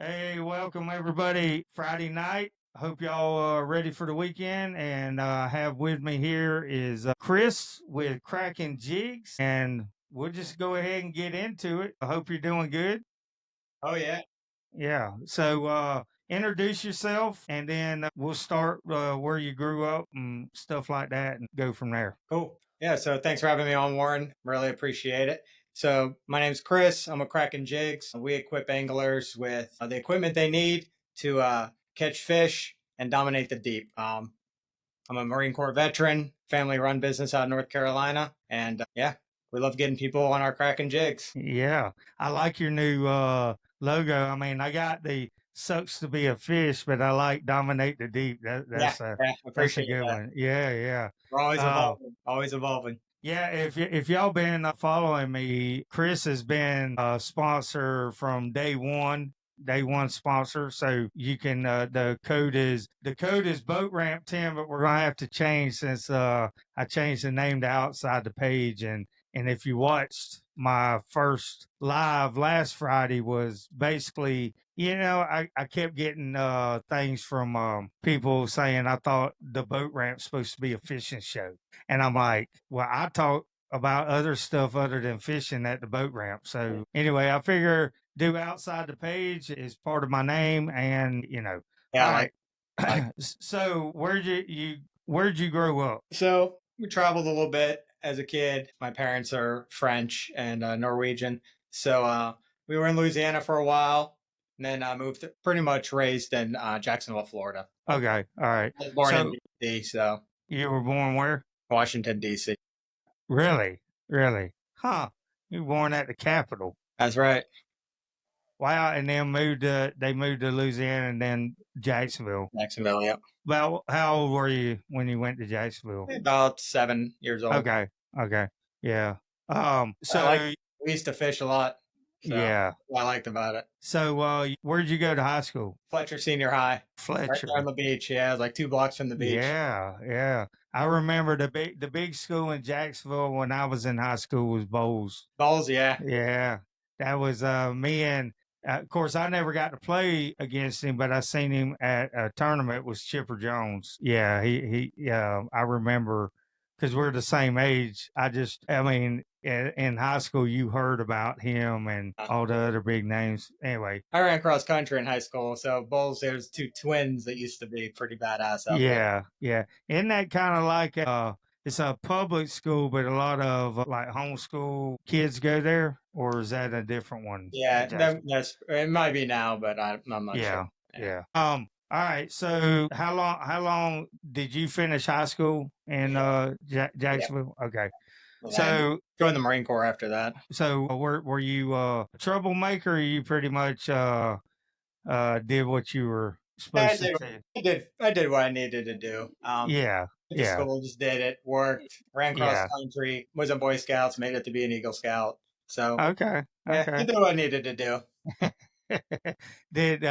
Hey, welcome everybody. Friday night. Hope y'all are ready for the weekend. And have with me here is Chris with Kraken Jigz. And we'll just go ahead and get into it. I hope you're doing good. Oh, yeah. Yeah. So introduce yourself and then we'll start where you grew up and stuff like that and go from there. Cool. Yeah. So thanks for having me on, Warren. Really appreciate it. So my name's Chris. I'm a Kraken Jigz. We equip anglers with the equipment they need to catch fish and dominate the deep. I'm a Marine Corps veteran, family-run business out of North Carolina, and yeah, we love getting people on our Kraken Jigz. Yeah. I like your new logo. I mean, I got the sucks to be a fish, but I like dominate the deep. That's a appreciate good that. one. Yeah, yeah. We're always evolving. Always evolving. Yeah, if y'all been following me, Chris has been a sponsor from day one sponsor. So you can the code is boat ramp 10, but we're gonna have to change since I changed the name to outside the page. And if you watched my first live last Friday, was basically, I kept getting things from people saying I thought the boat ramp's supposed to be a fishing show. And I'm like, well, I talk about other stuff other than fishing at the boat ramp. So anyway, I figure do outside the page is part of my name, and Yeah. All right. So where'd you grow up? So we traveled a little bit as a kid. My parents are French and Norwegian. So we were in Louisiana for a while. And then I moved, pretty much raised in Jacksonville, Florida. Okay. All right. I was born in D.C., so. You were born where? Washington, D.C. Really? Really? Huh. You were born at the capital. That's right. Wow. And then they moved to Louisiana and then Jacksonville. Jacksonville, yep. Well, how old were you when you went to Jacksonville? About 7 years old. Okay. Yeah. So we used to fish a lot. So yeah. What I liked about it. So where did you go to high school? Fletcher Senior High. Fletcher. Right there on the beach. Yeah, it was like 2 blocks from the beach. Yeah. I remember the big school in Jacksonville when I was in high school was Bowles. Bowles, yeah. Yeah. That was me and of course, I never got to play against him, but I seen him at a tournament with Chipper Jones. Yeah, I remember because we're the same age. In high school, you heard about him and all the other big names. Anyway, I ran cross country in high school, so Bowles, there's 2 twins that used to be pretty badass out there. Yeah. Isn't that kind of like it's a public school, but a lot of like homeschool kids go there, or is that a different one? Yeah, it might be now, but I'm not sure. Yeah. All right. So how long did you finish high school in Jacksonville? Yeah. Okay. So joined the Marine Corps after that. So were you a troublemaker? Or you pretty much did what you were supposed to do? I did what I needed to do. School, just did it, worked, ran cross country, was in Boy Scouts, made it to be an Eagle Scout. So okay. I did what I needed to do. Did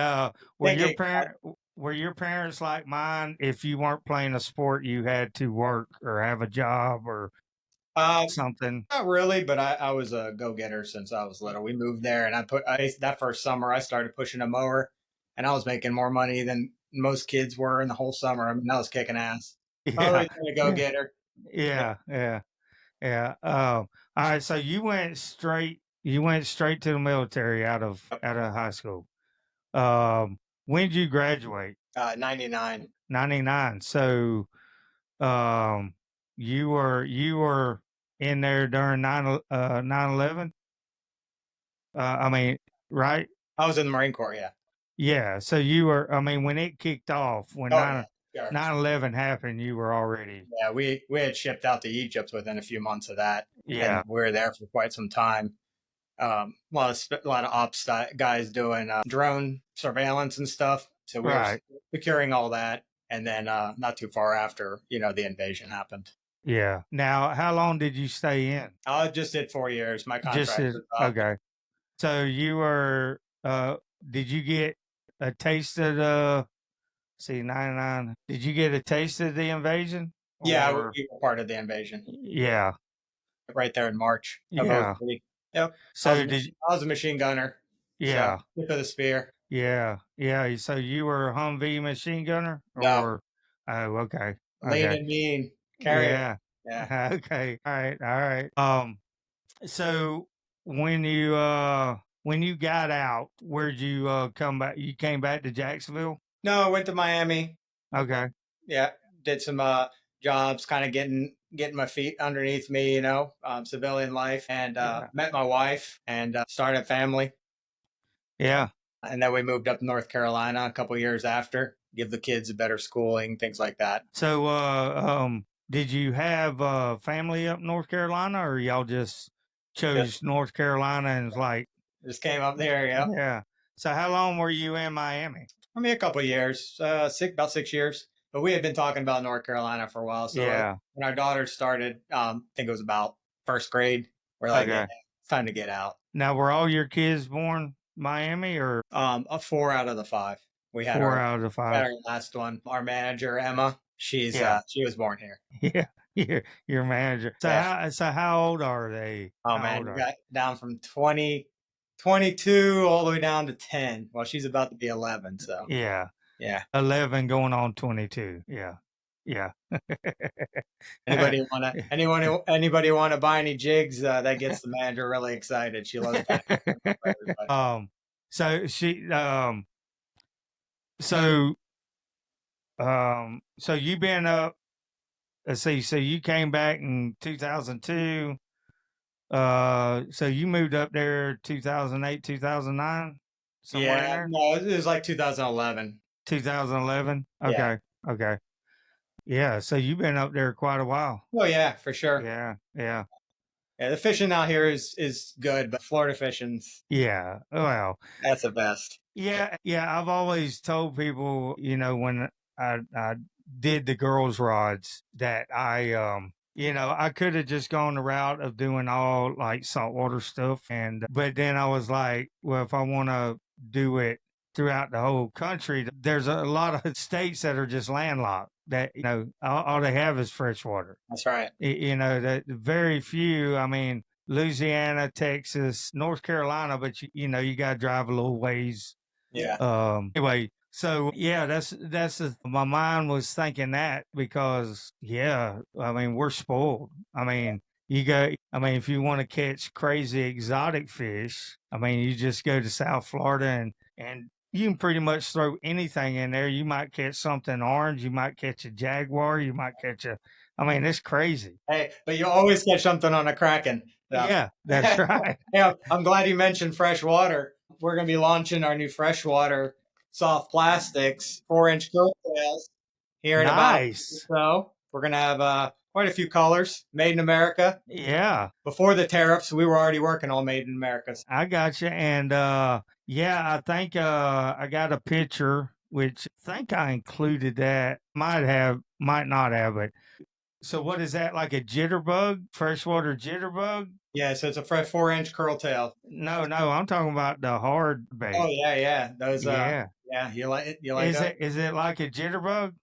were your parents like mine? If you weren't playing a sport, you had to work or have a job or something? Not really, but I was a go-getter since I was little. We moved there, and that first summer I started pushing a mower, and I was making more money than most kids were in the whole summer. I mean, I was kicking ass. Always a go-getter. Yeah. All right. So you went straight to the military out of high school. When did you graduate? 99. 99. So, you were in there during 9/11. Right? I was in the Marine Corps. Yeah. Yeah. So you were. When it kicked off, when 9/11 happened, you were already. Yeah, we had shipped out to Egypt within a few months of that. Yeah, and we were there for quite some time. a lot of ops guys doing drone surveillance and stuff. So we were Right. securing all that, and then not too far after, the invasion happened. Yeah. Now, how long did you stay in? I just did 4 years. My Just contract as was up. okay. So you were did you get a taste of the see 99? Did you get a taste of the invasion? Yeah, Or we were part of the invasion yeah. right there in March of Yeah. 03. Yep. So did I was a machine gunner. So yeah. tip of the spear. Yeah. Yeah. So you were a Humvee machine gunner No, or oh okay. lean Okay. and mean carrier. Yeah. Yeah. Okay. All right. All right. So when you got out, where'd you come back? You came back to Jacksonville? No, I went to Miami. Okay. Yeah, did some jobs, kind of getting my feet underneath me, civilian life, and Yeah. met my wife and started a family. Yeah. And then we moved up to North Carolina a couple years after, give the kids a better schooling, things like that. So did you have family up North Carolina or y'all just Just, chose North Carolina and was like, just came up there, yeah. yeah. So how long were you in Miami? I mean, a couple years, about 6 years. But we had been talking about North Carolina for a while. So Yeah. when our daughter started, I think it was about first grade, we're like, Okay. yeah, it's time to get out. Now were all your kids born Miami or 4 out of the 5. We had 4 our out of the had 5? our last one. Our manager Emma, Yeah. she was born here. Yeah. Your manager. So Yeah. how old are they? Oh How man, old we are got down from 22 all the way down to 10. Well, she's about to be 11, so yeah. yeah. 11 going on 22. Yeah. Yeah. Anybody wanna buy any jigs? That gets the manager really excited. She loves buying for everybody. So she so so you've been up, let's see, so you came back in 2002. So you moved up there 2008, 2009, somewhere in Yeah, there? no, it was like 2011. 2011? Yeah. Okay. Okay. Yeah, so you've been up there quite a while. Oh yeah, for sure. Yeah. Yeah. Yeah, the fishing out here is good, but Florida fishing's Yeah. Well, that's the best. yeah, yeah. I've always told people, when I did the girls' rods that I could have just gone the route of doing all like saltwater stuff, but then I was like, well, if I want to do it throughout the whole country, there's a lot of states that are just landlocked that all they have is fresh water. That's right. That very few. I mean, Louisiana, Texas, North Carolina, but you got to drive a little ways. Yeah. Anyway, so yeah, my mind was thinking that because yeah, I mean we're spoiled. I mean if you want to catch crazy exotic fish, I mean you just go to South Florida and you can pretty much throw anything in there. You might catch something orange, you might catch a jaguar, you might catch I mean it's crazy. Hey, but you always catch something on a Kraken. So. Yeah, that's right. Yeah, I'm glad you mentioned freshwater. We're going to be launching our new freshwater soft plastics 4-inch tails here in about Nice. so. We're going to have quite a few colors made in America. Yeah. Before the tariffs, we were already working on made in America. I got you. And yeah, I think I got a picture, which I think I included that. Might not have, but so what is that, like a jitterbug, freshwater jitterbug? Yeah, so it's a fresh 4-inch curl tail. No, I'm talking about the hard bait. Oh yeah. Those Yeah. yeah, you like it? You like that? Is it like a jitterbug?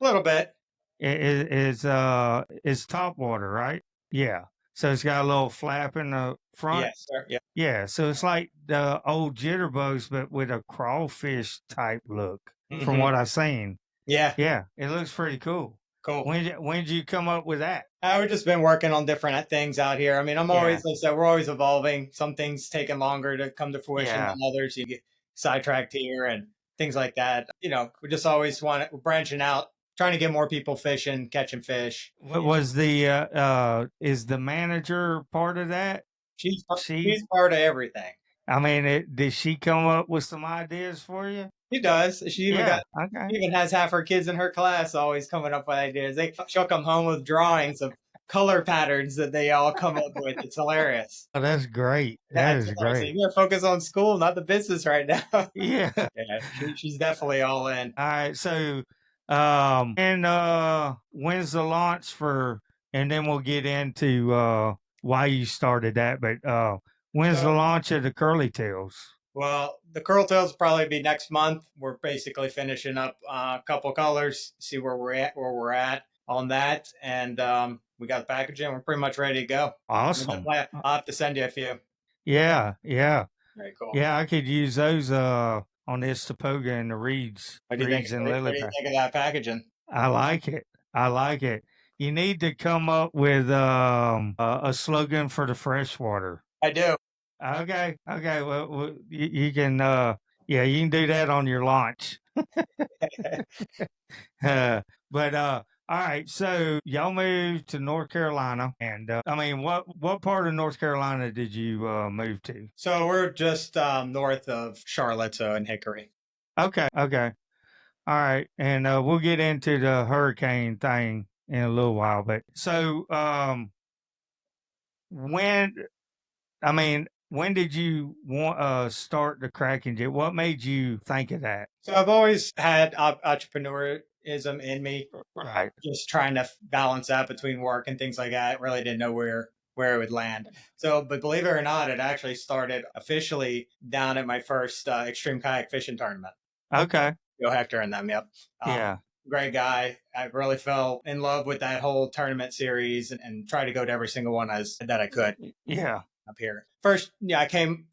A little bit. It's top water, right? Yeah. So it's got a little flap in the front. Yes, sir. Yeah. Yeah, so it's like the old jitterbugs, but with a crawfish type look, from what I've seen. Yeah. Yeah, it looks pretty cool. Cool. When did you come up with that? We've just been working on different things out here. I mean, like I said, we're always evolving. Some things taking longer to come to fruition than others. You get sidetracked here and things like that. We just always we're branching out, trying to get more people fishing, catching fish. What was is the manager part of that? She's part of everything. I mean, did she come up with some ideas for you? She does. She even has half her kids in her class always coming up with ideas. She'll come home with drawings of color patterns that they all come up with. It's hilarious. Oh, that's great. Yeah, That it's is hilarious. So great. you gotta focus on school, not the business right now. Yeah. Yeah, she's definitely all in. All right. So, and when's the launch for? And then we'll get into why you started that. But when's the So, launch of the curly tails? well, the curl tails will probably be next month. We're basically finishing up a couple colors, see where we're at on that, and we got the packaging. We're pretty much ready to go. Awesome. I'll have to send you a few. Yeah. Yeah. Very cool. Yeah. I could use those on this Topoga and the reeds, What do you think? reeds and What lily do you pad. think of that packaging? I like it. I like it. You need to come up with a slogan for the freshwater. I do. Okay. Okay. Well you can yeah, you can do that on your launch. But all right, so y'all moved to North Carolina, and I mean, what part of North Carolina did you move to? So we're just north of Charlotte, so in Hickory. Okay, okay, all right, and we'll get into the hurricane thing in a little while. But so when I mean, when did you want start the Kraken Jigz? What made you think of that? So I've always had entrepreneurism in me, Right, just trying to balance that between work and things like that. Really didn't know where it would land. So, but believe it or not, it actually started officially down at my first extreme kayak fishing tournament. okay, Go Hector and them. Yep. yeah, Great guy. I really fell in love with that whole tournament series and tried to go to every single one that I could yeah, up here. First, yeah, I came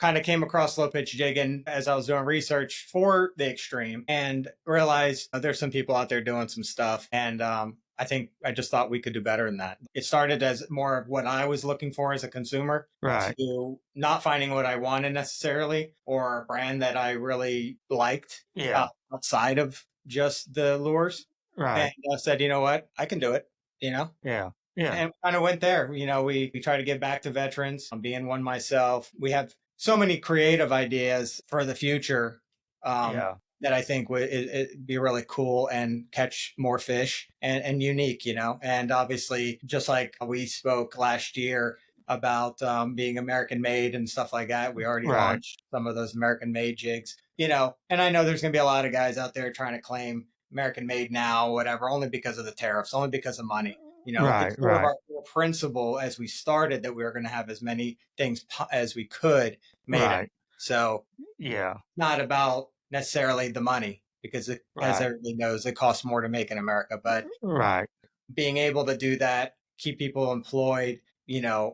across low pitch jigging as I was doing research for the extreme and realized there's some people out there doing some stuff. And I think I just thought we could do better than that. It started as more of what I was looking for as a consumer, right, to not finding what I wanted necessarily or a brand that I really liked yeah, outside of just the lures. right, And I said, you know what, I can do it, yeah, yeah, and kind of went there. We try to give back to veterans. I'm being one myself. We have so many creative ideas for the future yeah, that I think it'd be really cool and catch more fish and unique, And obviously, just like we spoke last year about being American made and stuff like that, we already right, launched some of those American made jigs, And I know there's going to be a lot of guys out there trying to claim American made now, whatever, only because of the tariffs, only because of money. right, It's sort of right, our core principle as we started that we were going to have as many things as we could made in. right, So yeah, not about necessarily the money because as right, everybody knows, it costs more to make in America, but right, being able to do that, keep people employed,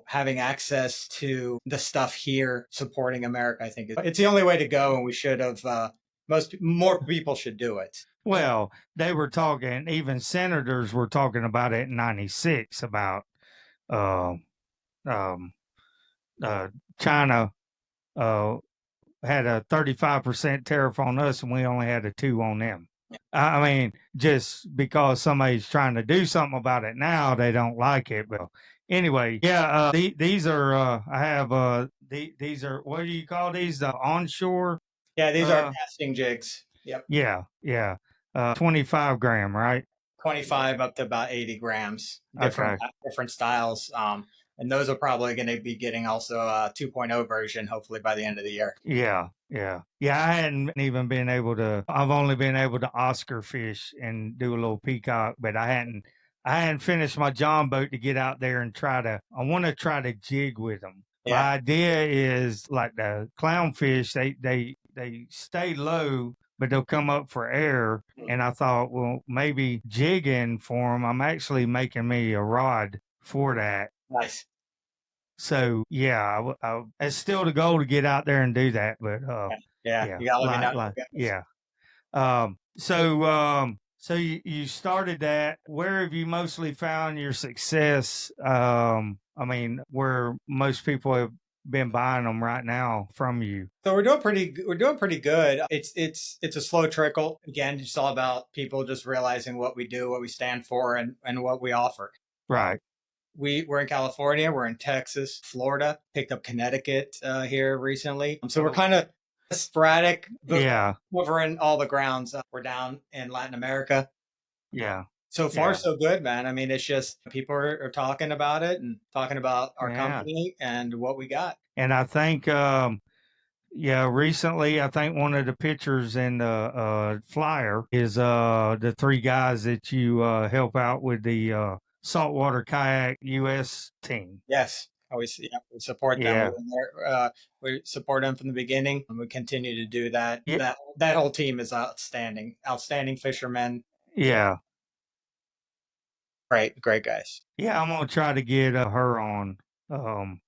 having access to the stuff here, supporting America, I think it's the only way to go. And we should have, more people should do it. Well, they were talking, even senators were talking about it in '96 about um, um, China uh, had a 35% tariff on us and we only had a 2 on them. I mean, just because somebody's trying to do something about it now, they don't like it. But anyway, yeah, these are, I have, these are, what do you call these? The onshore? Yeah, these are casting jigs. Yep. Yeah, yeah. 25 gram, right? 25 up to about 80 grams, Okay. different styles. And those are probably going to be getting also a 2.0 version, hopefully by the end of the year. Yeah, yeah. Yeah, I hadn't even been able to, I've only been able to Oscar fish and do a little peacock, but I hadn't finished my John boat to get out there and I want to try to jig with them. Yeah. My idea is like the clownfish, they stay low, but they'll come up for air. And I thought, well, maybe jigging for them, I'm actually making me a rod for that. Nice. So yeah, it's still the goal to get out there and do that. But yeah, you gotta let me know. yeah. So you started that. Where have you mostly found your success? I mean, where most people have been buying them right now from you. So we're doing pretty good. It's a slow trickle. Again, it's all about people just realizing what we do, what we stand for, and what we offer. Right. We're in California, we're in Texas, Florida, picked up Connecticut here recently. So we're kind of sporadic, but Yeah. covering all the grounds. We're down in Latin America. Yeah. So far, Yeah. so good, man. I mean, it's just people are talking about it and talking about our Yeah. company and what we got. And I think, yeah, recently I think one of the pictures in the flyer is the three guys that you help out with the saltwater kayak US team. Yes, always, yeah, we support them. Yeah. We support them from the beginning, and we continue to do that. Yeah. That whole team is outstanding, outstanding fishermen. Yeah. Great guys. Yeah. I'm gonna try to get her on. Um,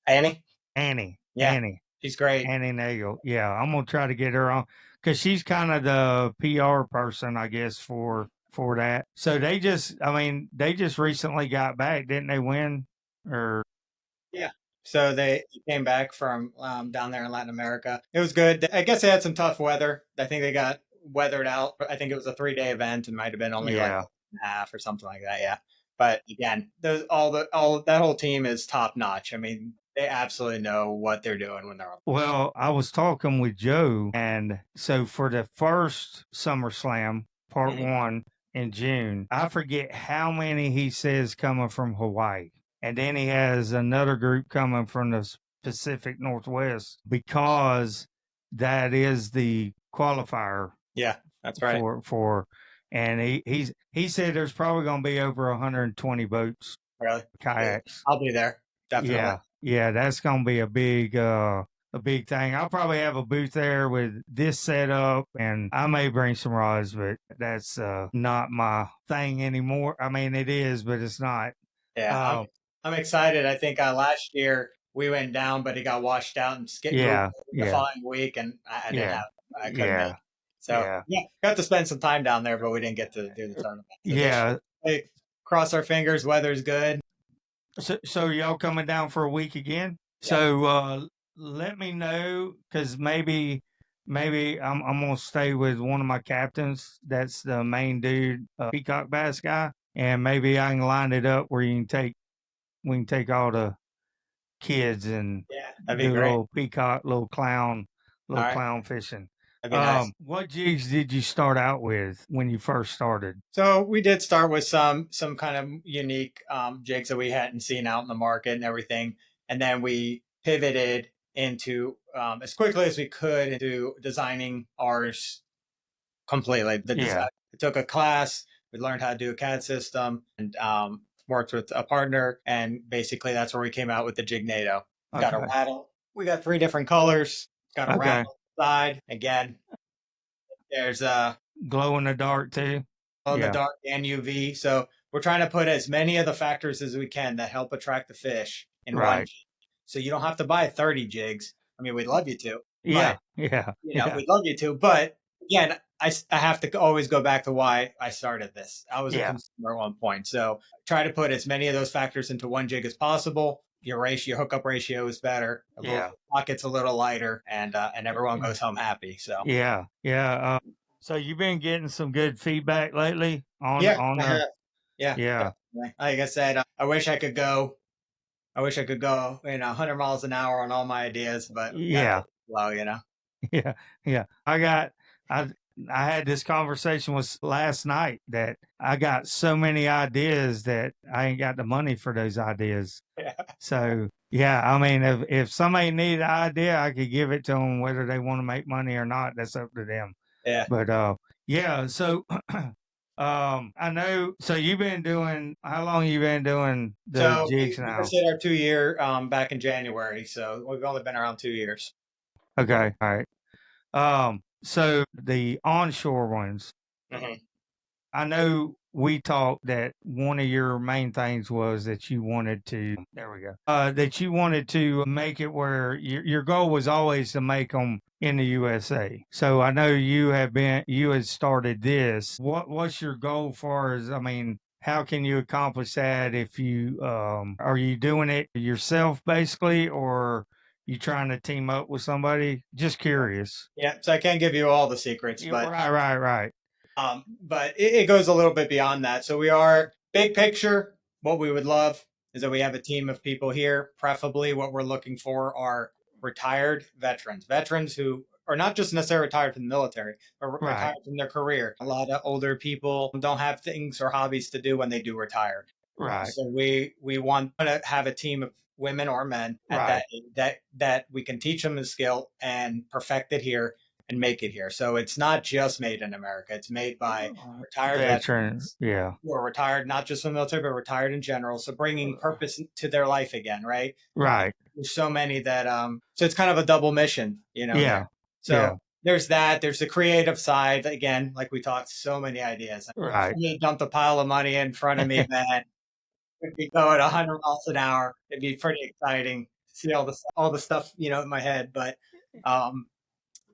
Annie, Annie. yeah, Annie. she's great. Annie Nagel. Yeah, I'm gonna try to get her on because she's kind of the PR person, I guess, for that. So I mean, they just recently got back, didn't they? Win or Yeah. So they came back from down there in Latin America. It was good. I guess they had some tough weather. I think they got weathered out. I think it was a 3-day event. It might have been only like yeah, a half or something like that. Yeah. But again, those all that whole team is top notch. I mean, they absolutely know what they're doing when they're on. well, I was talking with Joe, and so for the first SummerSlam, part Mhm. one in June, I forget how many he says coming from Hawaii. And then he has another group coming from the Pacific Northwest because that is the qualifier Yeah, that's right. for and he said there's probably going to be over 120 boats, Really. Yeah. kayaks. I'll be there. Definitely. Yeah, that's gonna be a big thing. I'll probably have a booth there with this setup, and I may bring some rods, but that's not my thing anymore. I mean, it is, but it's not. Yeah, Uh, I'm excited. I think last year we went down, but it got washed out and moved yeah, the yeah, following week, and yeah, I couldn't make yeah, it. So yeah, yeah, got to spend some time down there, but we didn't get to do the tournament. So this yeah. year, hey, cross our fingers, weather's good. So y'all coming down for a week again? Yep. So let me know because maybe I'm gonna stay with one of my captains. That's the main dude, peacock bass guy, and maybe I can line it up where we can take all the kids and Yeah, that'd be do a great. All little right, clown fishing. that'd be nice. What jigs did you start out with when you first started? So we did start with some kind of unique jigs that we hadn't seen out in the market and everything, and then we pivoted into as quickly as we could into designing ours completely. The design. Yeah. We took a class. We learned how to do a CAD system and worked with a partner, and basically that's where we came out with the Jignado. Got a Okay. rattle. We got 3 different colors. Got a Okay. rattle side again. There's Glow in the dark too. on the Yeah. dark and UV. So we're trying to put as many of the factors as we can that help attract the fish in one Right. jig. So you don't have to buy 30 jigs. I mean, we'd love you to, Yeah. but Yeah. Yeah. we'd love you to. But again, I have to always go back to why I started this. I was a Yeah. consumer at one point. So try to put as many of those factors into one jig as possible. Your hookup ratio is better. Yeah. Pocket's a little lighter, and everyone goes home happy. So Yeah. Yeah. So you've been getting some good feedback lately yeah, on the yeah. yeah. Definitely. Like I said, I wish I could go. I wish I could go, 100 miles an hour on all my ideas, but we got to Yeah. slow. Yeah. Yeah. I I had this conversation with last night that I got so many ideas that I ain't got the money for those ideas. Yeah. So yeah, I mean, if somebody needed an idea, I could give it to them, whether they want to make money or not. That's up to them. Yeah. But yeah. So I know. So you've been doing how long? You been doing the So jigs we just now? hit our 2 year back in January. So we've only been around 2 years. Okay, all right. So the onshore ones. Mhm. I know we talked that one of your main things was that you wanted to, there we go, that you wanted to make it where your goal was always to make them in the USA. So I know you had started this. What's your goal far as, I mean, how can you accomplish that if you, are you doing it yourself basically, or you trying to team up with somebody? Just curious. Yeah. So I can't give you all the secrets, Yeah, but right. it goes a little bit beyond that. So we are big picture. What we would love is that we have a team of people here. Preferably, what we're looking for are retired veterans who or not just necessarily retired from the military, but Right. retired from their career. A lot of older people don't have things or hobbies to do when they do retire. Right. So we want to have a team of women or men at Right. that we can teach them the skill and perfect it here and make it here. So it's not just made in America. It's made by retired veterans Yeah. who are retired, not just from the military, but retired in general. So bringing purpose to their life again, right? Right. There's so many that, so it's kind of a double mission, you know, Yeah. there. So there's that. There's the creative side. Again, like we talked, so many ideas. Right. If you dumped a pile of money in front of me, man, if we go at 100 miles an hour, it'd be pretty exciting to see all the stuff, you know, in my head. But,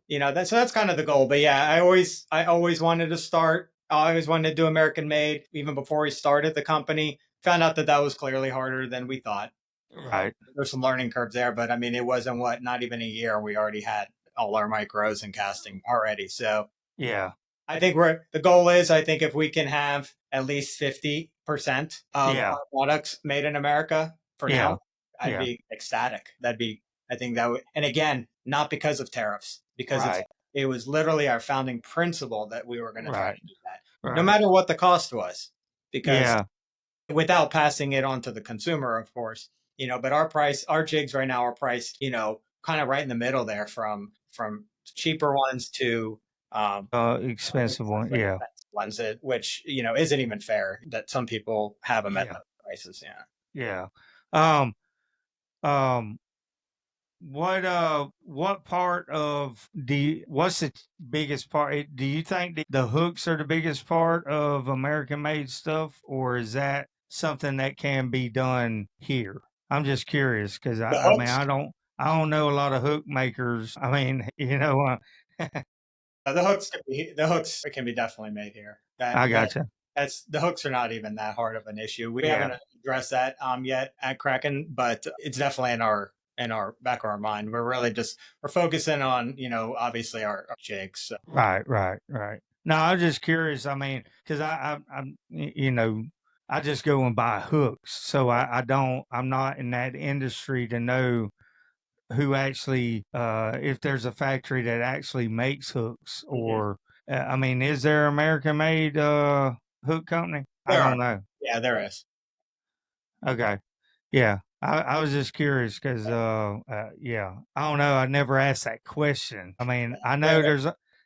you know, that's kind of the goal. But yeah, I always wanted to start. I always wanted to do American made. Even before we started the company, found out that was clearly harder than we thought. Right. There's some learning curves there, but I mean, it wasn't not even a year. We already had all our micros and casting already. So yeah, I think the goal is, I think if we can have at least 50% of our products made in America for now, I'd be ecstatic. I think that would, and again, not because of tariffs, because it was literally our founding principle that we were going to try to do that, no matter what the cost was, because without passing it on to the consumer, of course, you know, but our jigs right now are priced, you know, kind of right in the middle there, from cheaper ones to expensive one. Ones that, which, you know, isn't even fair that some people have them at those prices. What part of what's the biggest part? Do you think the hooks are the biggest part of American made stuff, or is that something that can be done here? I'm just curious, because I mean, I don't know a lot of hook makers. I mean, you know, the hooks can be definitely made here. I gotcha. The hooks are not even that hard of an issue. We haven't addressed that yet at Kraken, but it's definitely in our back of our mind. We're focusing on, you know, obviously our jigs. So. Right. No, I was just curious. I mean, because I'm, you know, I just go and buy hooks, so I'm not in that industry to know who actually, if there's a factory that actually makes hooks, or I mean, is there American made hook company? I don't know. Yeah, there is. Okay. Yeah. I was just curious because, I don't know. I never asked that question. I mean, I know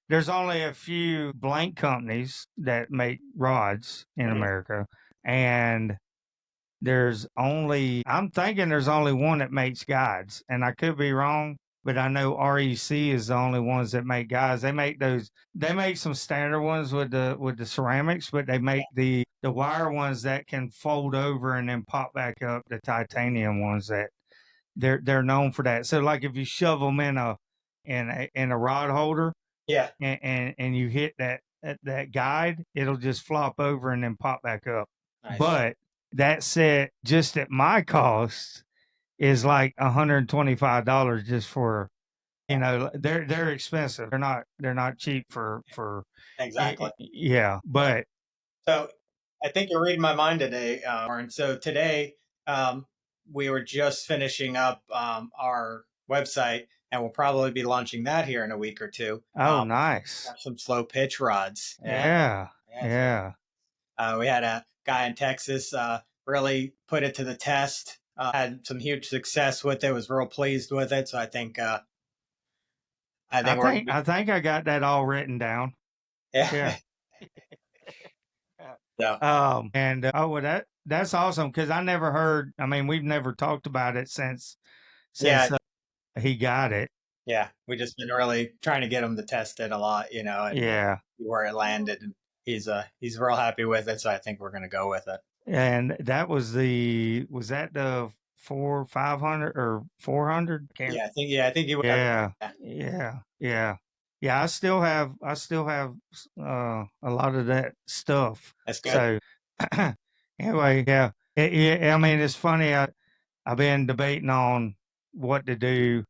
there's only a few blank companies that make rods in America, and I'm thinking there's only one that makes guides, and I could be wrong, but I know REC is the only ones that make guides. They make some standard ones with the ceramics, but they make the wire ones that can fold over and then pop back up, the titanium ones that they're known for that. So like if you shove them in a rod holder, and you hit that guide, it'll just flop over and then pop back up. Nice. But that set, just at my cost, is like $125 just for, you know, they're expensive. They're not cheap for exactly. Yeah, but so I think you're reading my mind today, Warren. So today, we were just finishing up our website, and we'll probably be launching that here in a week or two. Oh, nice. Some slow pitch rods. Yeah. We had a guy in Texas really put it to the test. Had some huge success with it. Was real pleased with it. So I think I think I got that all written down. Yeah. That's awesome, because I never heard. I mean, we've never talked about it since he got it. Yeah, we just been really trying to get him to test it a lot, you know, and where it landed. And he's real happy with it, so I think we're going to go with it. And that was the 500 or 400? I think you would. Yeah. I still have a lot of that stuff. That's good. So anyway, I mean, it's funny. I've been debating on what to do,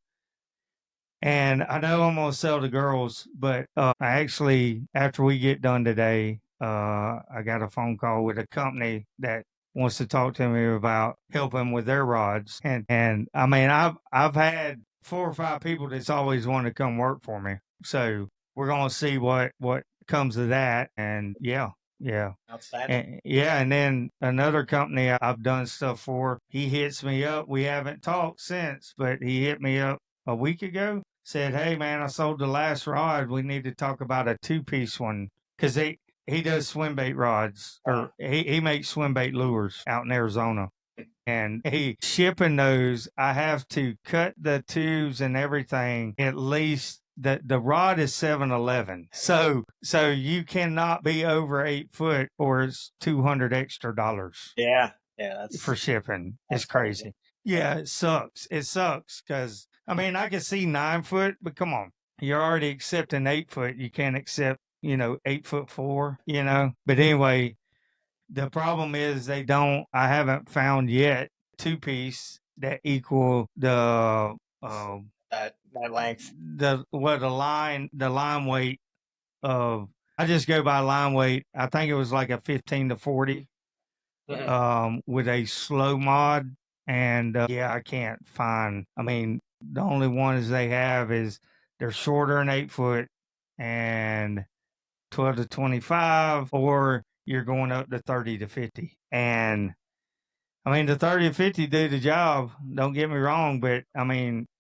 and I know I'm gonna sell to girls, but I actually, after we get done today, I got a phone call with a company that wants to talk to me about helping with their rods, and I mean, I've had 4 or 5 people that's always wanted to come work for me, So we're gonna see what comes of that, and yeah. Outstanding. And then another company I've done stuff for, he hits me up. We haven't talked since, but he hit me up a week ago. Said, "Hey man, I sold the last rod. We need to talk about a 2-piece one because he does swim bait rods, or he makes swim bait lures out in Arizona." And he shipping those, I have to cut the tubes and everything. At least the rod is 711. So you cannot be over 8 foot or it's $200 extra Yeah, for shipping. It's crazy. crazy. Yeah, it sucks. It sucks because I can see 9 foot, but come on, you're already accepting 8 foot. You can't accept 8'4". But anyway, the problem is I haven't found yet 2-piece that equal that length. the line weight of, I just go by line weight. I think it was like a 15 to 40 with a slow mod. And yeah, I can't find, the only ones they have is they're shorter than 8 foot and 12 to 25, or you're going up to 30 to 50. And the 30 to 50 do the job. Don't get me wrong, but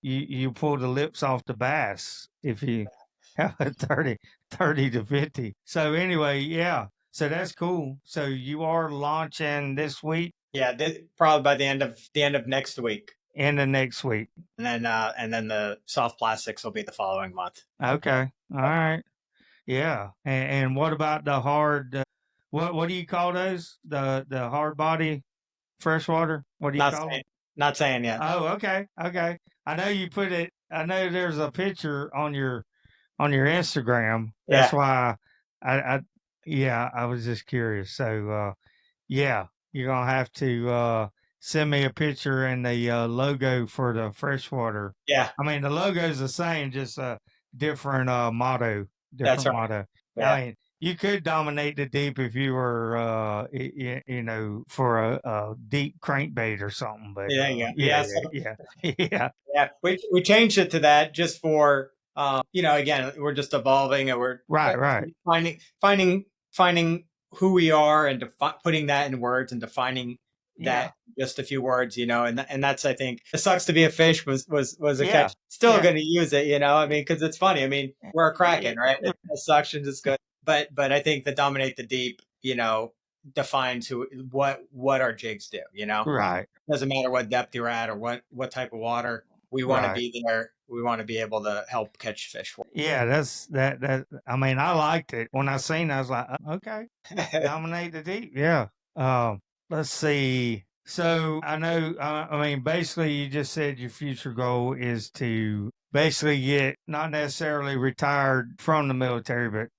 you pull the lips off the bass if you have a 30 to 50. So anyway, yeah. So that's cool. So you are launching this week? Yeah, probably by the end of next week. In the next week. And then the soft plastics will be the following month. Okay. All right. Yeah. And what about the hard? What do you call those? The hard body freshwater? What do you call them? Not saying yet. Oh, okay. Okay. I know you put it. I know there's a picture on your Instagram. That's why I was just curious. So yeah, you're gonna have to send me a picture and the logo for the freshwater. Yeah. The logo is the same, just a different motto. That's right. Motto. Yeah. You could dominate the deep if you were, for a deep crankbait or something. But yeah. We changed it to that just for again, we're just evolving and we're right finding who we are and putting that in words and defining that just a few words, and that's, I think, it sucks to be a fish was a catch. Still going to use it, because it's funny. We're a Kraken, right? The suctions is good, but I think the dominate the deep, defines what our jigs do, Right. Doesn't matter what depth you're at or what type of water. We want to be there. We want to be able to help catch fish. Yeah, that's that. I liked it when I seen it. I was like, okay, dominate the deep. Yeah. Let's see. So I know. Basically, you just said your future goal is to basically get not necessarily retired from the military, but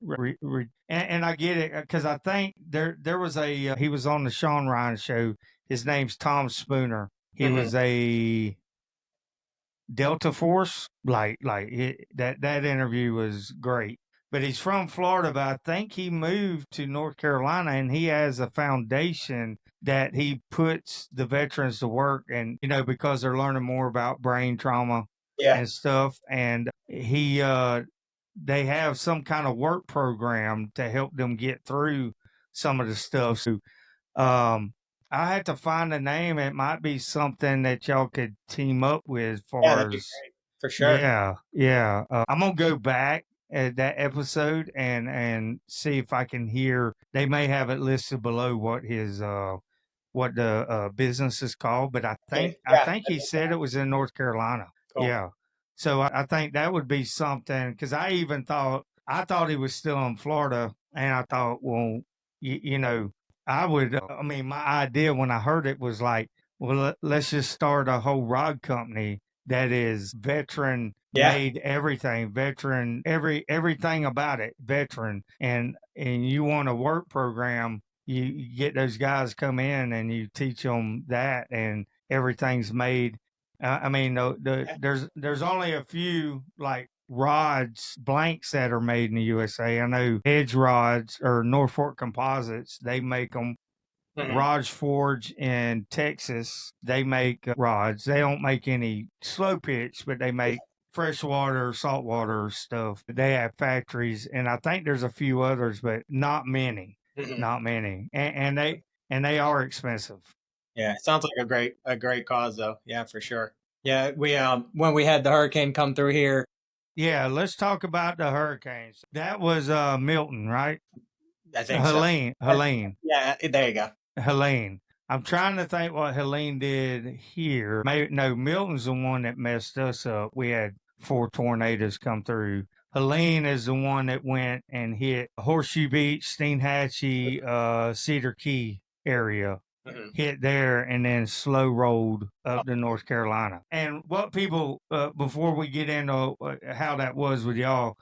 and I get it because I think there was he was on the Sean Ryan show. His name's Tom Spooner. He was a Delta Force, that interview was great. But he's from Florida, but I think he moved to North Carolina, and he has a foundation that he puts the veterans to work, and because they're learning more about brain trauma and stuff, and they have some kind of work program to help them get through some of the stuff. So I had to find a name. It might be something that y'all could team up with that'd be great, for sure. Yeah. I'm gonna go back at that episode and see if I can hear. They may have it listed below what his what the business is called, but I think he said it was in North Carolina. Cool. Yeah. So I think that would be something, because I thought he was still in Florida, and I thought, well, I would, my idea when I heard it was like, well, let's just start a whole rod company that is veteran made, everything veteran, everything about it veteran, and you want a work program, you get those guys come in and you teach them that, and everything's made. There's only a few like rods blanks that are made in the USA. I know Edge Rods or Norfolk Composites, they make them. Rods Forge in Texas, they make rods. They don't make any slow pitch, but they make freshwater, saltwater stuff. They have factories, and I think there's a few others, but not many, not many, and they are expensive. Yeah, sounds like a great cause though. Yeah, for sure. Yeah, we when we had the hurricane come through here. Yeah, let's talk about the hurricanes. That was Milton, right? I think so. Helene. Yeah, there you go. Helene. I'm trying to think what Helene did here. Maybe, no, Milton's the one that messed us up. We had 4 tornadoes come through. Helene is the one that went and hit Horseshoe Beach, Steenhatchee, Cedar Key area. Hit there and then slow rolled up to North Carolina. And what people, before we get into how that was with y'all,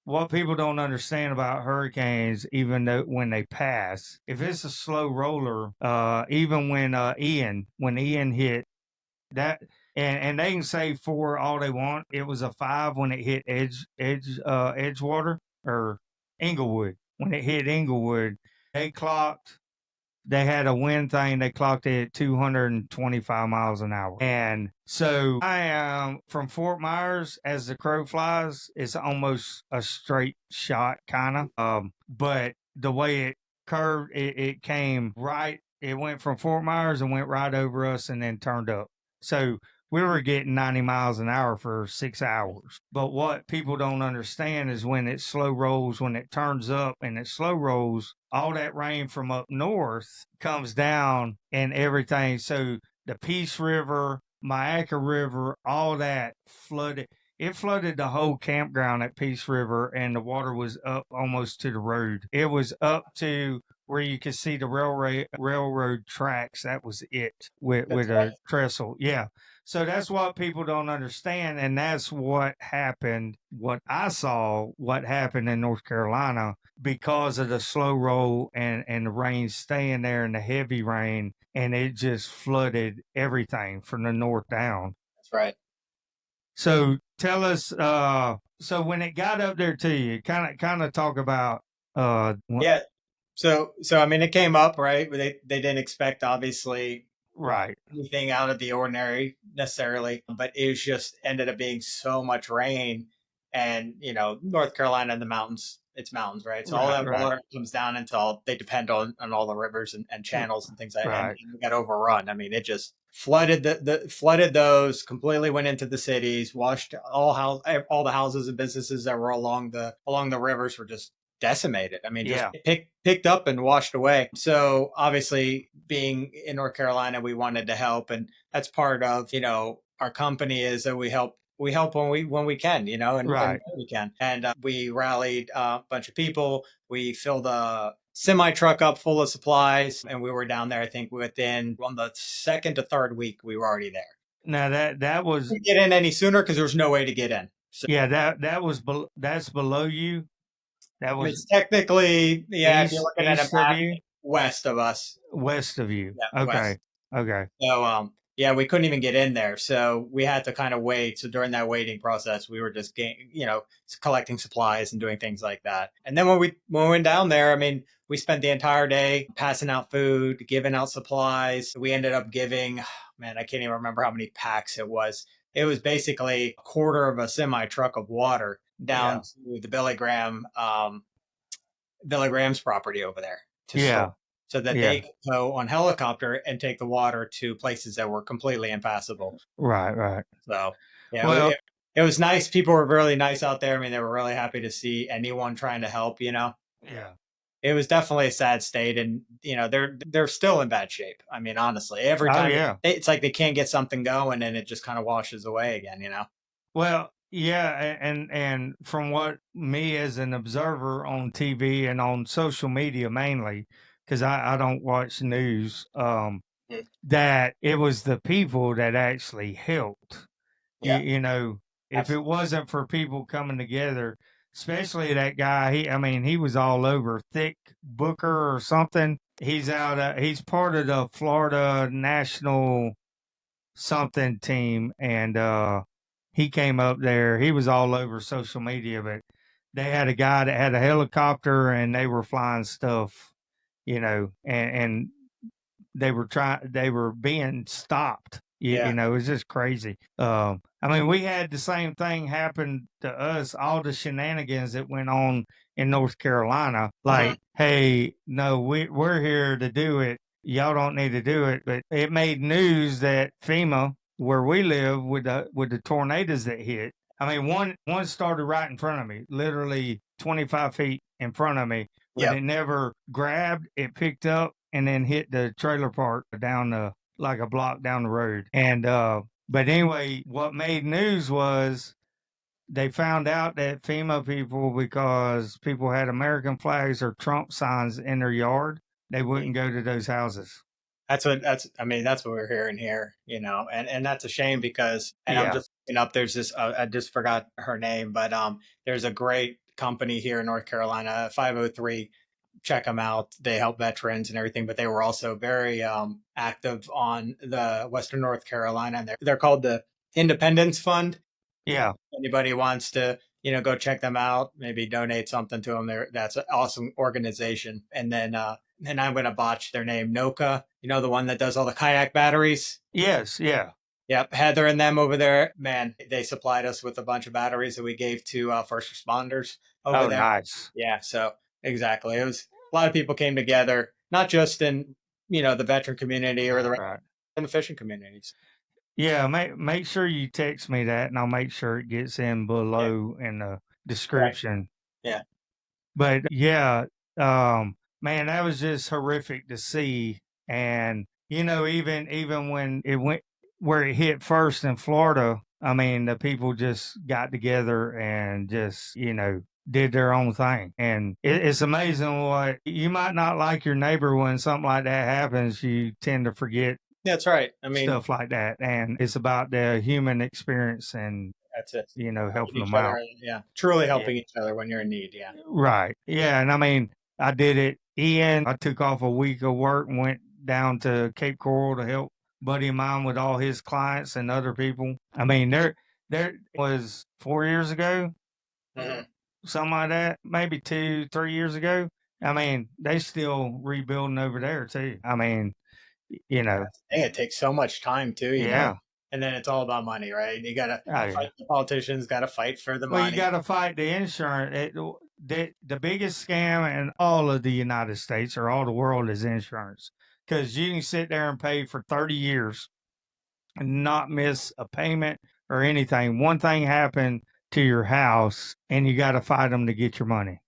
what people don't understand about hurricanes, even though when they pass, if it's a slow roller, even when Ian hit that, and they can say 4 all they want, it was a 5 when it hit Edgewater or Inglewood. When it hit Inglewood, they clocked they had a wind thing. They clocked it at 225 miles an hour. And so I am from Fort Myers as the crow flies. It's almost a straight shot, kind of. But the way it curved, it came right. It went from Fort Myers and went right over us and then turned up. So we were getting 90 miles an hour for 6 hours. But what people don't understand is when it slow rolls, when it turns up and it slow rolls, all that rain from up north comes down and everything. So the Peace River, Myakka River, all that flooded. It flooded the whole campground at Peace River, and the water was up almost to the road. It was up to where you could see the railroad tracks. That was it with a trestle. Yeah. So that's what people don't understand, and that's what happened. What I saw, what happened in North Carolina because of the slow roll and the rain staying there and the heavy rain, and it just flooded everything from the north down. That's right. So tell us, so when it got up there to you, kind of talk about, yeah. So I mean, it came up, right? They didn't expect, obviously, right, anything out of the ordinary necessarily, but it was just ended up being so much rain, and North Carolina and the mountains, it's mountains, right? So all that water comes down until they depend on all the rivers and channels and things like that, and it got overrun. I mean, it just flooded flooded those, completely went into the cities, washed all the houses and businesses that were along the rivers were just decimated. I mean, just picked up and washed away. So obviously, being in North Carolina, we wanted to help, and that's part of our company is that we help when we can, and when we can. And we rallied a bunch of people. We filled a semi truck up full of supplies, and we were down there. I think within on the 2nd to 3rd week, we were already there. Now that was we didn't get in any sooner because there was no way to get in. So, yeah, that's below you. That was technically, yeah, if you're looking at a map, west of us. West of you. Yeah, okay. West. Okay. So yeah, we couldn't even get in there. So we had to kind of wait. So during that waiting process, we were just collecting supplies and doing things like that. And then when we went down there, I mean, we spent the entire day passing out food, giving out supplies. We ended up giving, man, I can't even remember how many packs it was. It was basically a quarter of a semi truck of water down to the Billy Graham's property over there to store, so that they could go on helicopter and take the water to places that were completely impassable. Right. So yeah, it was nice. People were really nice out there. I mean, they were really happy to see anyone trying to help. Yeah. It was definitely a sad state, and they're still in bad shape. I mean, honestly, every time it's like they can't get something going, and it just kind of washes away again. Well, yeah, and from what me as an observer on TV and on social media mainly, because I don't watch news, that it was the people that actually helped. Yeah. If it wasn't for people coming together, especially that guy, he was all over. Thick Booker or something. He's he's part of the Florida national something team, and he came up there. He was all over social media, but they had a guy that had a helicopter and they were flying stuff, and they were being stopped. It was just crazy. I mean, we had the same thing happen to us, all the shenanigans that went on in North Carolina. Like, hey, no, we're here to do it. Y'all don't need to do it. But it made news that FEMA, where we live, with the tornadoes that hit. I mean, one started right in front of me, literally 25 feet in front of me, but it never grabbed. It picked up and then hit the trailer park down like a block down the road. And but anyway, what made news was they found out that FEMA people, because people had American flags or Trump signs in their yard, they wouldn't go to those houses. That's what we're hearing here, you know, and that's a shame because, and I'm Yeah. just looking up, there's this, I just forgot her name, but there's a great company here in North Carolina, 503. Check them out. They help veterans and everything, but they were also very active on the Western North Carolina, and they're called the Independence Fund. Yeah. Anybody wants to, you know, go check them out, maybe donate something to them. That's an awesome organization. And then I'm going to botch their name, Noka, you know, the one that does all the kayak batteries. Yes. Yeah. Yep. Heather and them over there, man, they supplied us with a bunch of batteries that we gave to first responders over there. Nice. Yeah. So exactly. It was a lot of people came together, not just in, you know, the veteran community or in the fishing communities. Yeah, make sure you text me that, and I'll make sure it gets in below in the description. Yeah. But yeah, man, that was just horrific to see. And you know, even when it went where it hit first in Florida, I mean, the people just got together and just, you know, did their own thing. And it's amazing what you might not like your neighbor when something like that happens. You tend to forget. That's right. I mean, Stuff like that. And it's about the human experience and, that's it. you know, helping them other, out. Yeah. Truly helping each other when you're in need. Yeah. Right. Yeah. And I mean, I did it. I took off a week of work and went down to Cape Coral to help buddy of mine with all his clients and other people. I mean, there was 4 years ago, something like that, maybe 2-3 years ago. I mean, they still rebuilding over there too. I mean, you know, it takes so much time too, you yeah. know. And then it's all about money, right? You gotta fight the politicians, gotta fight for the Well, money. you got to fight the insurance. The biggest scam in all of the United States or all the world is insurance, because you can sit there and pay for 30 years and not miss a payment or anything. One thing happened to your house, and you got to fight them to get your money.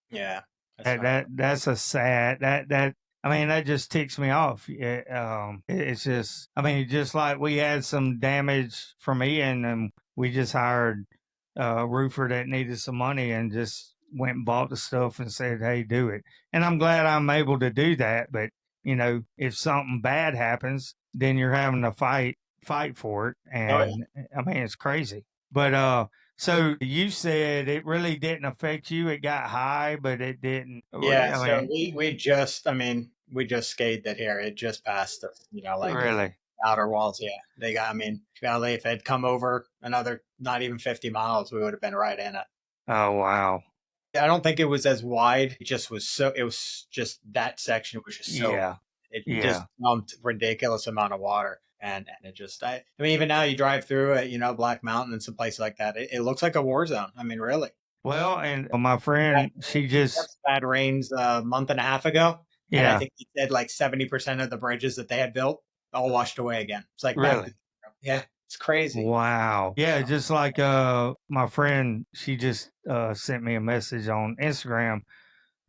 Yeah, That's a sad that. I mean, that just ticks me off. It's just, I mean, just like we had some damage from Ian, and we just hired a roofer that needed some money and just went and bought the stuff and said, "Hey, do it." And I'm glad I'm able to do that. But you know, if something bad happens, then you're having to fight for it, and I mean, it's crazy. But so you said it really didn't affect you. It got high, but it didn't. Yeah. So we just skated that here. It just passed us, you know, like really outer walls. Yeah. They got, I mean, if they'd come over another, not even 50 miles, we would have been right in it. Oh, wow. I don't think it was as wide. It was just that section was just so, it just dumped ridiculous amount of water. And it just, I mean, even now you drive through it, you know, Black Mountain and some places like that. It looks like a war zone. I mean, really. Well, and my friend, she just bad rains a month and a half ago. Yeah. And I think he said like 70% of the bridges that they had built all washed away again. It's like, really, yeah, it's crazy. Wow. Yeah, just like my friend, she just sent me a message on Instagram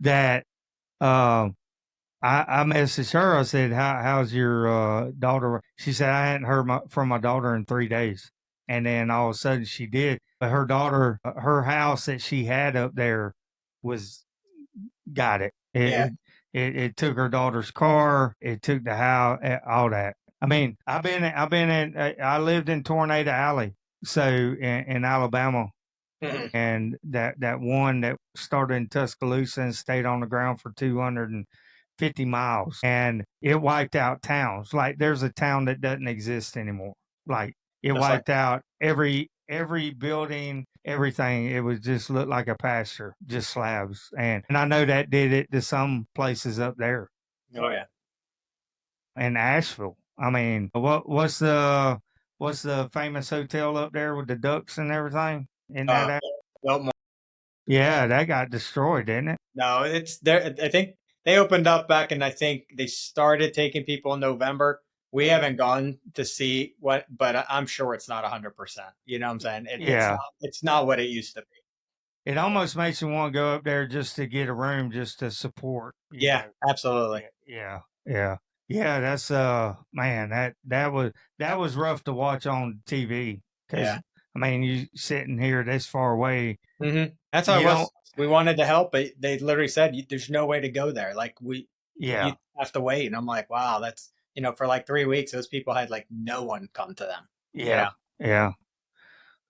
that I messaged her. I said, how's your daughter? She said, I hadn't heard from my daughter in 3 days. And then all of a sudden she did. But her daughter, her house that she had up there got it. It took her daughter's car. It took the house, all that. I mean, I lived in Tornado Alley. So in Alabama. And that one that started in Tuscaloosa and stayed on the ground for 250 miles, and it wiped out towns. Like there's a town that doesn't exist anymore. Like it wiped out every building, everything. It was just looked like a pasture, just slabs. And I know that did it to some places up there. Oh yeah. In Asheville. I mean, what's the famous hotel up there with the ducks and everything? In Uh, that? Biltmore. Yeah, that got destroyed, didn't it? No, it's there. I think they opened up back, and I think they started taking people in November. We haven't gone to see what, but I'm sure it's not 100%. You know what I'm saying? Yeah. It's not what it used to be. It almost makes you want to go up there just to get a room, just to support, Yeah, absolutely. Yeah, yeah, yeah. That's man, that was rough to watch on TV because Yeah. I mean, you sitting here this far away, That's how it you don't. was. We wanted to help, but they literally said, "There's no way to go there. Like Yeah, you have to wait." And I'm like, "Wow, that's for like 3 weeks, those people had like no one come to them." You yeah, know?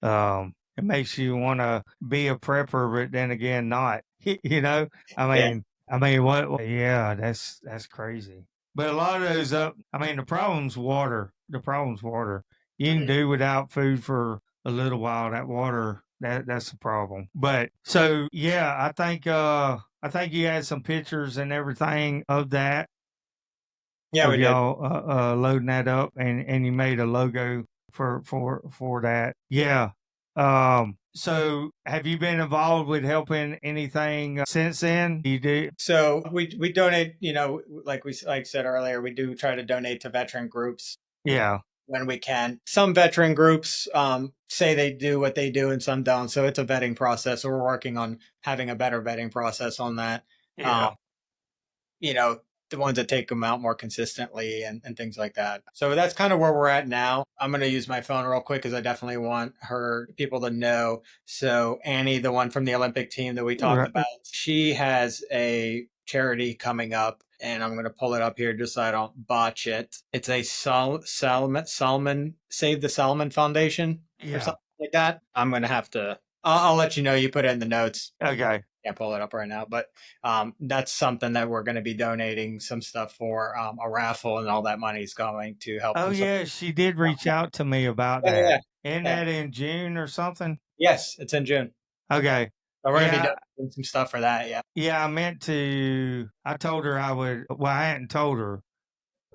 yeah. It makes you want to be a prepper, but then again, not. You know, Yeah. I mean, what? Yeah, that's crazy. But a lot of those up. I mean, the problem's water. The problem's water. You can Mhm. do without food for a little while. That water, that's the problem. But so yeah, I think you had some pictures and everything of that Yeah, of we did. y'all loading that up, and you made a logo for that. Yeah. So have you been involved with helping anything since then? You do? So we donate, like I said earlier, we do try to donate to veteran groups Yeah. when we can. Some veteran groups say they do what they do, and some don't. So it's a vetting process. So we're working on having a better vetting process on that. Um, Yeah. you know, the ones that take them out more consistently and things like that. So that's kind of where we're at now. I'm going to use my phone real quick because I definitely want people to know. So Annie, the one from the Olympic team that we talked Right. about, she has a charity coming up, and I'm going to pull it up here just so I don't botch it. It's a Salmon Save the Salmon Foundation or Yeah. something like that. I'm going to have to. I'll let you know. You put it in the notes. Okay. Can't pull it up right now, but that's something that we're going to be donating some stuff for a raffle, and all that money is going to help Oh them. yeah, she did reach out to me about Yeah, that. yeah, Isn't yeah. that in June or something? Yes, it's in June. Okay. So we're going to be Yeah. donating some stuff for that. Yeah. Yeah, I meant to. I told her I would. Well, I hadn't told her.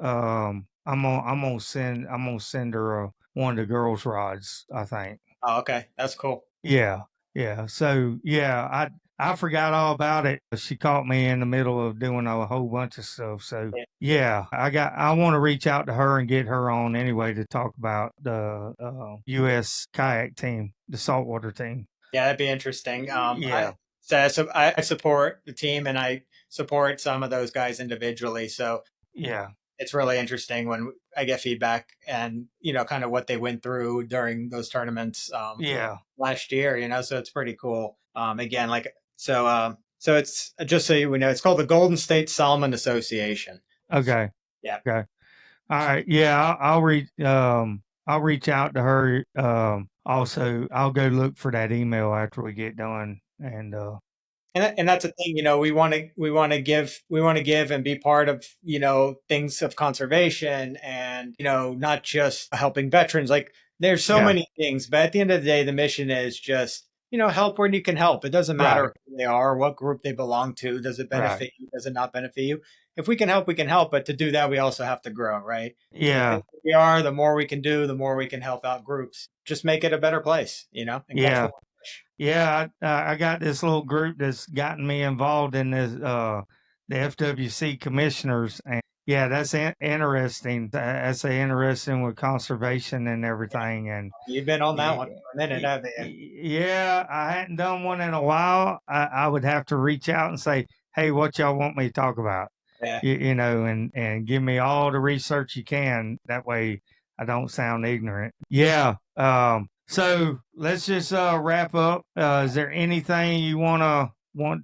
I'm gonna send her one of the girls' rods. I think. Oh, okay. That's cool. Yeah, yeah. So yeah, I forgot all about it. She caught me in the middle of doing a whole bunch of stuff. So Yeah, yeah, I want to reach out to her and get her on anyway to talk about the U.S. kayak team, the saltwater team. yeah, that'd be interesting. Yeah, I support the team, and I support some of those guys individually. So yeah, it's really interesting when I get feedback and kind of what they went through during those tournaments yeah. last year. So it's pretty cool. Again, like so it's just so you know, it's called the Golden State Salmon Association. Okay, Yeah, okay. All right. Yeah, I'll reach out to her. Also, I'll go look for that email after we get done. And and that's the thing. We want to give and be part of things of conservation, and not just helping veterans. Like there's so yeah, many things, but at the end of the day, the mission is just help where you can help. It doesn't right, matter who they are, what group they belong to. Does it right. benefit you? Does it not benefit you? If we can help, we can help. But to do that, we also have to grow, right? The Yeah, bigger we are, the more we can do, the more we can help out groups. Just make it a better place, and catch yeah, more fish. yeah. I got this little group that's gotten me involved in this the FWC commissioners, and yeah, that's interesting. That's interesting with conservation and everything. And You've been on that y- one for a minute, haven't you? yeah, I hadn't done one in a while. I would have to reach out and say, "Hey, what y'all want me to talk about?" Yeah. You know, and give me all the research you can. That way, I don't sound ignorant. Yeah. So let's just wrap up. Is there anything you want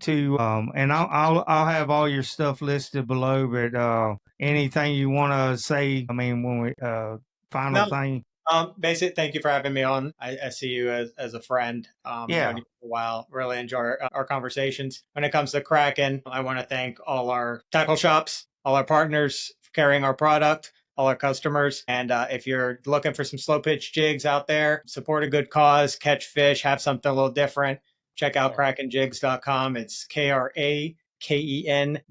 to? And I'll have all your stuff listed below. But anything you want to say? I mean, when we final No, thing. Basic, thank you for having me on. I see you as a friend. Known Yeah. you for a while. Really enjoy our conversations. When it comes to Kraken, I want to thank all our tackle shops, all our partners for carrying our product, all our customers. And if you're looking for some slow pitch jigs out there, support a good cause, catch fish, have something a little different, check out KrakenJigz.com. It's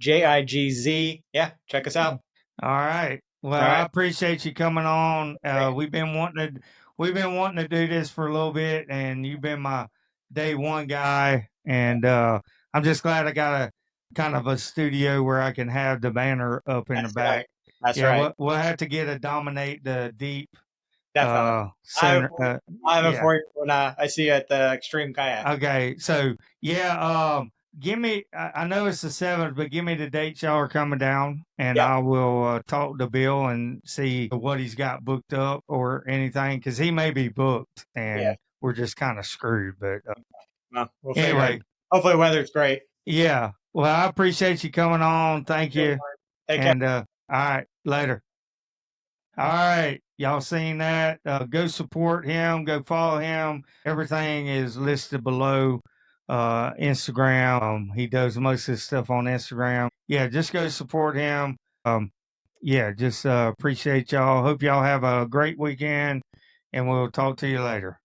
KrakenJigz. Yeah, check us out. All right. Well, All I right. appreciate you coming on. We've been wanting to do this for a little bit, and you've been my day one guy. And I'm just glad I got a kind of a studio where I can have the banner up in the That's right. back. That's Yeah, right. we'll have to get a dominate the deep Definitely. I have center. I have it Yeah. for you when I see you at the Extreme Kayak. Okay. So yeah, give me. I know it's the 7th, but give me the dates y'all are coming down, and Yep. I will talk to Bill and see what he's got booked up or anything, because he may be booked, Yeah. and we're just kind of screwed. But Well, we'll figure it. anyway, Hopefully, weather's great. yeah. Well, I appreciate you coming on. Thank Yep. you. Take care. And all right, later. All right, y'all seen that? Go support him. Go follow him. Everything is listed below. Instagram. He does most of his stuff on Instagram. Yeah, just go support him. Yeah, just appreciate y'all. Hope y'all have a great weekend, and we'll talk to you later.